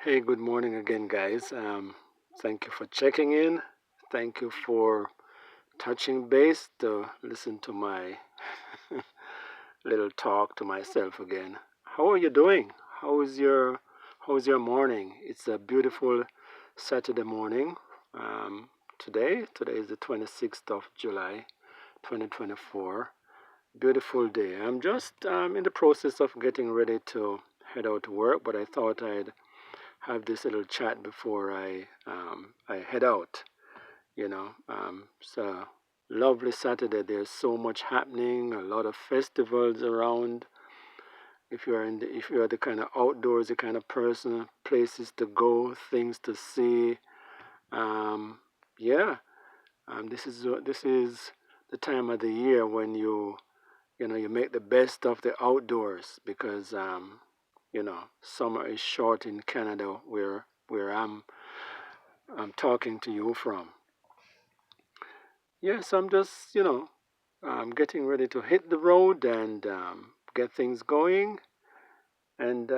Hey, good morning again, guys. Thank you for checking in. Thank you for touching base to listen to my little talk to myself again. How are you doing? How is your How is your morning? It's a beautiful Saturday morning. Um, today is the 26th of July, 2024. Beautiful day. I'm just in the process of getting ready to head out to work, but I thought I'd have this little chat before I head out. It's a lovely Saturday. There's so much happening. A lot of festivals around. If you are the kind of outdoorsy kind of person, places to go, things to see. Um, yeah. This is the time of the year when you make the best of the outdoors because summer is short in Canada where I'm talking to you from. Yes, I'm just, getting ready to hit the road and get things going and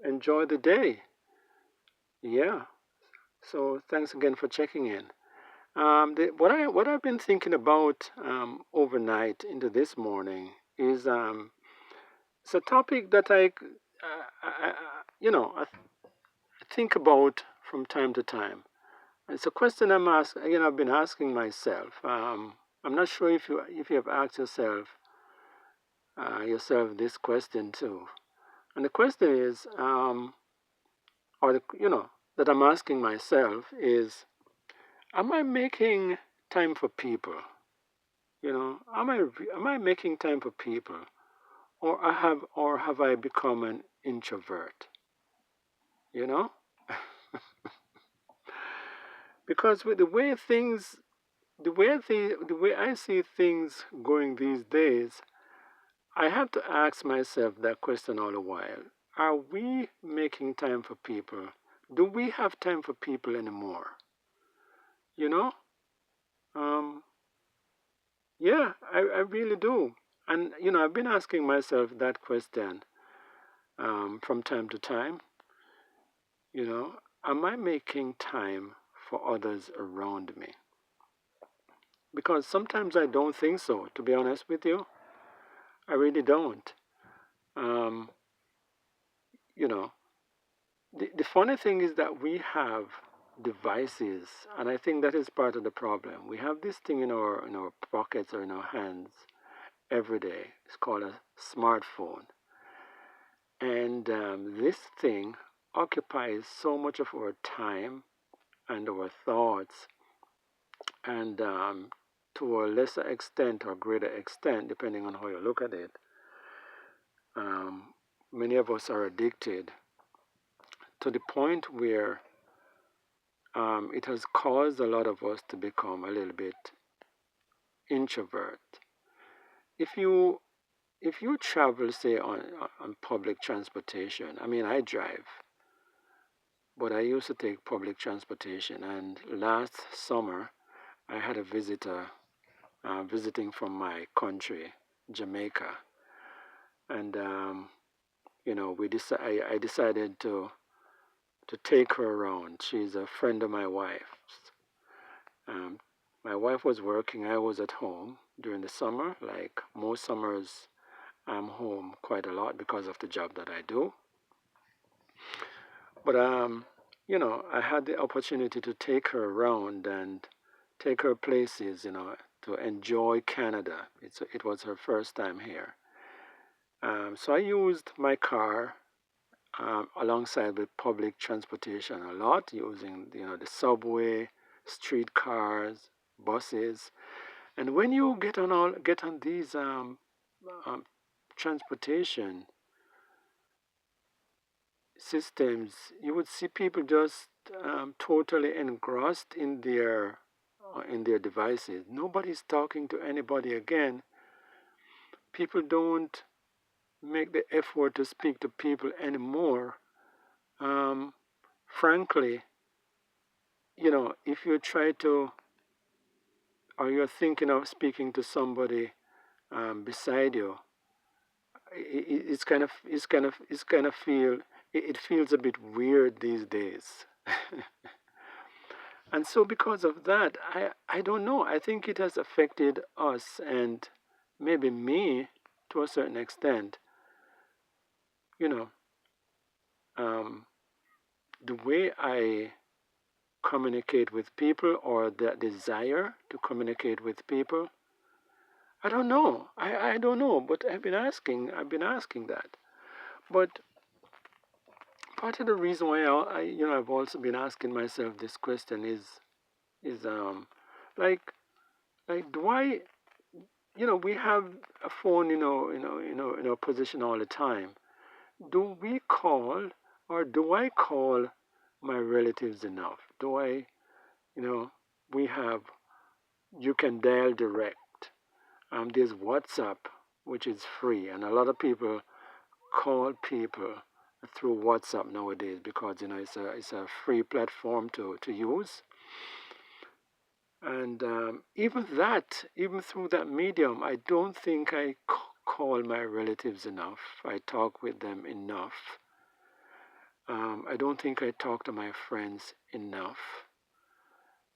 enjoy the day. Yeah. So thanks again for checking in. What I've been thinking about overnight into this morning is it's a topic that I think about from time to time. It's a question I've been asking myself. I'm not sure if you have asked yourself this question too. And the question is, or the, you know, that I'm asking myself is, am I making time for people? Am I making time for people, or have I become an introvert? You know, because with the way I see things going these days, I have to ask myself that question all the while. Are we making time for people? Do we have time for people anymore? You know? Um, yeah, I really do. And, I've been asking myself that question from time to time. You know, am I making time for others around me? Because sometimes I don't think so, to be honest with you. I really don't. Um, you know, the funny thing is that we have devices, and I think that is part of the problem. We have this thing in our pockets or in our hands every day. It's called a smartphone, and this thing occupies so much of our time and our thoughts, and to a lesser extent or greater extent, depending on how you look at it, um, many of us are addicted to the point where it has caused a lot of us to become a little bit introvert. If you if you travel, say on public transportation, I mean I drive, but I used to take public transportation. And last summer, I had a visitor visiting from my country, Jamaica, and I decided to take her around. She's a friend of my wife's. Um, my wife was working. I was at home during the summer. Like most summers, I'm home quite a lot because of the job that I do. But I had the opportunity to take her around and take her places. To enjoy Canada. It was her first time here. So I used my car alongside with public transportation a lot, using the subway, streetcars, buses. And when you get on these um, transportation systems, you would see people just totally engrossed in their devices. Nobody's talking to anybody again. People don't make the effort to speak to people anymore. Um, Frankly, if you try to, or you're thinking of speaking to somebody beside you, it's kind of feel it feels a bit weird these days. And so because of that, I don't know. I think it has affected us and maybe me to a certain extent. You know, um, the way I communicate with people or the desire to communicate with people. I don't know. I don't know, but I've been asking that. But part of the reason why I've also been asking myself this question is like do I we have a phone in our position all the time. Do we call or do I call my relatives enough? Do I you know we have you can dial direct. There's WhatsApp, which is free, and a lot of people call people through WhatsApp nowadays because it's a free platform to use. And even through that medium, I don't think I call my relatives enough. I talk with them enough. I don't think I talk to my friends enough.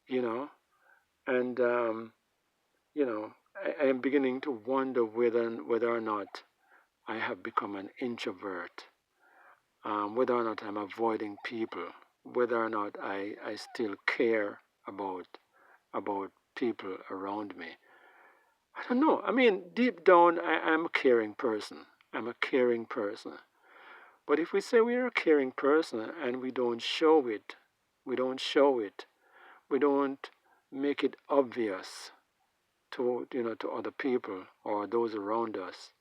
You know, and I am beginning to wonder whether or not I have become an introvert, whether or not I'm avoiding people, whether or not I still care about people around me. I don't know. I mean, deep down, I'm a caring person. I'm a caring person. But if we say we're a caring person and we don't show it, we don't show it, we don't make it obvious to other people or those around us,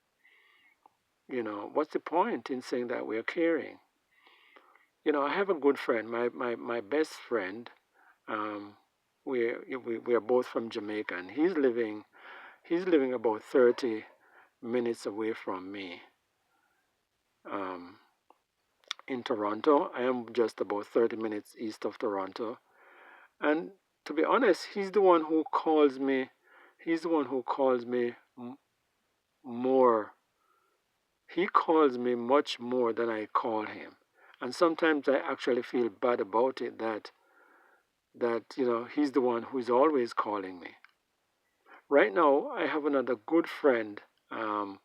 what's the point in saying that we're caring? I have a good friend, my best friend. Um, we are both from Jamaica, and he's living about 30 minutes away from me. Um, in Toronto, I am just about 30 minutes east of Toronto, and to be honest, he's the one who calls me. He's the one who calls me more. He calls me much more than I call him, and sometimes I actually feel bad about it that he's the one who's always calling me. Right now, I have another good friend. Um,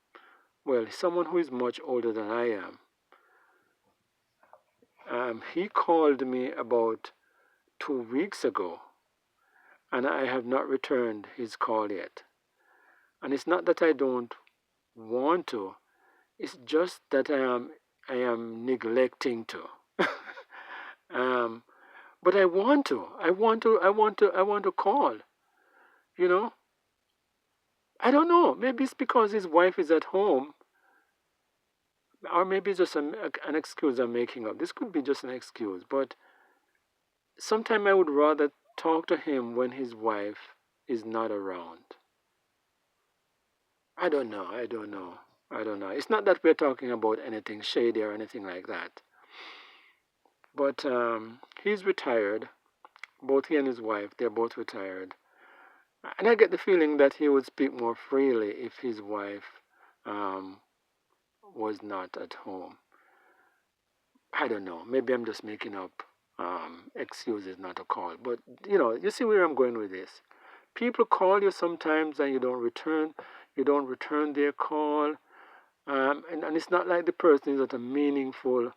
well, someone who is much older than I am. He called me about 2 weeks ago, and I have not returned his call yet. And it's not that I don't want to; it's just that I am neglecting to. um, but I want to. I want to. I want to. I want to call. You know. I don't know. Maybe it's because his wife is at home, or maybe it's just an excuse I'm making up. This could be just an excuse, but sometimes I would rather talk to him when his wife is not around. I don't know. I don't know. I don't know. It's not that we're talking about anything shady or anything like that. But he's retired. Both he and his wife, they're both retired. And I get the feeling that he would speak more freely if his wife um, was not at home. I don't know. Maybe I'm just making up excuses not to call. But you see where I'm going with this. People call you sometimes and you don't return. You don't return their call, and it's not like the person is not a meaningful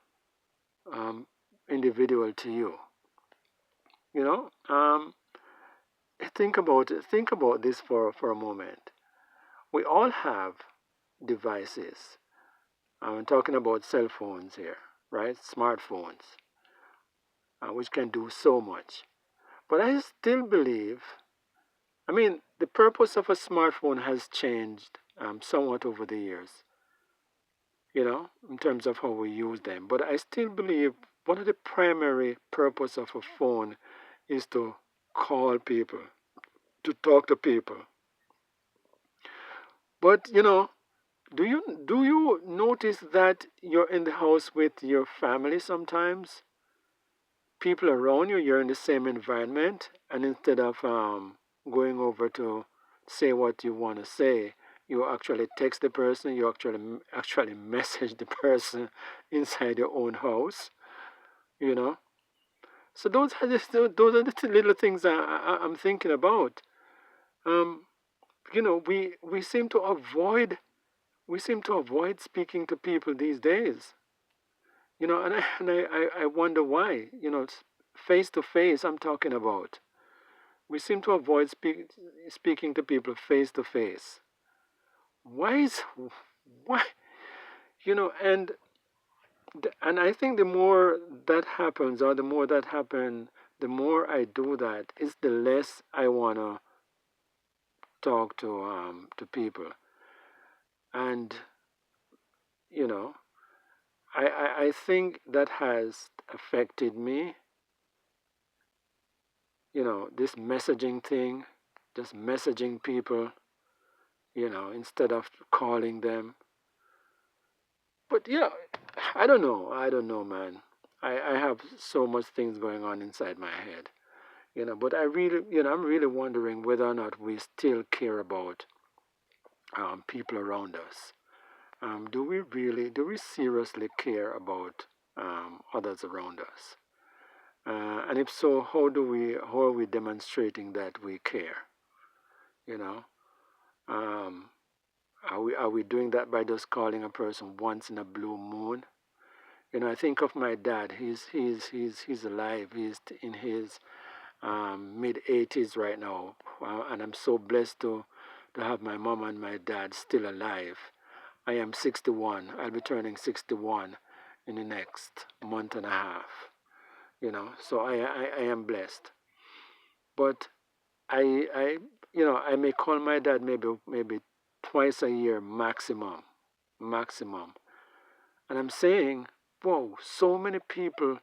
um, individual to you. You know. Think about it. Think about this for a moment. We all have devices. I'm talking about cell phones here, right? Smartphones, which can do so much. But I still believe, I mean, the purpose of a smartphone has changed somewhat over the years, in terms of how we use them. But I still believe one of the primary purpose of a phone is to call people, to talk to people. But do you notice that you're in the house with your family sometimes? People around you, you're in the same environment, and instead of going over to say what you want to say, You actually text the person. You actually message the person inside your own house. You know. So those are the little things I'm thinking about. Um, we seem to avoid speaking to people these days. And I wonder why. Face to face. I'm talking about. We seem to avoid speaking to people face to face. Why is why? And I think the more that happens, or the more that happen, the more I do that, is the less I wanna talk to people. And you know, I think that has affected me. This messaging thing, just messaging people. Instead of calling them. But I don't know. I don't know, man. I have so much things going on inside my head. But I'm really wondering whether or not we still care about people around us. Do we seriously care about others around us? And if so, how are we demonstrating that we care? You know, um, are we doing that by just calling a person once in a blue moon? I think of my dad. He's alive. He's in his mid 80s right now, and I'm so blessed to have my mom and my dad still alive. I am 61. I'll be turning 61 in the next month and a half. So I am blessed. But I may call my dad maybe twice a year maximum. And I'm saying, whoa, so many people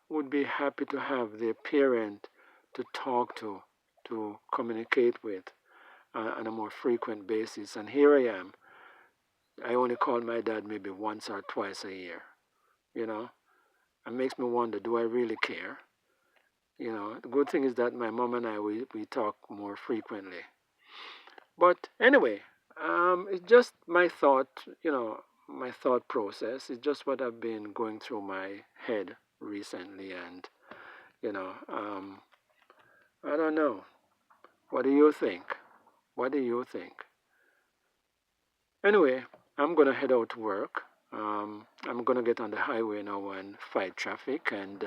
would be happy to have their parent to talk to communicate with on a more frequent basis. And here I am. I only call my dad maybe once or twice a year. You know, it makes me wonder, do I really care? The good thing is that my mom and we talk more frequently. But anyway, it's just my thought process. It's just what I've been going through my head recently, and you know, um, I don't know. What do you think? What do you think? Anyway, I'm gonna head out to work. I'm gonna get on the highway now and fight traffic, and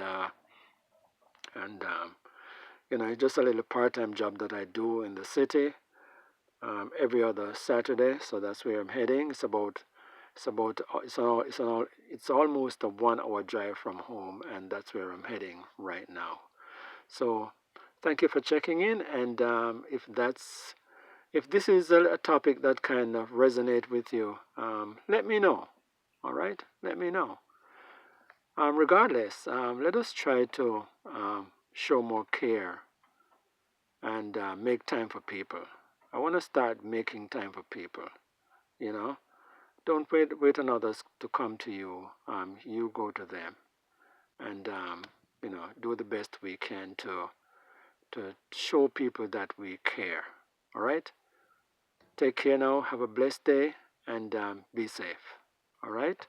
it's just a little part-time job that I do in the city every other Saturday. So that's where I'm heading. It's almost a 1 hour drive from home, and that's where I'm heading right now. So thank you for checking in, and if this is a topic that kind of resonate with you, let me know. All right, let me know. Regardless, let us try to show more care and make time for people. I want to start making time for people. You know, don't wait on others to come to you. You go to them, and do the best we can to show people that we care. All right. Take care now. Have a blessed day, and be safe. All right.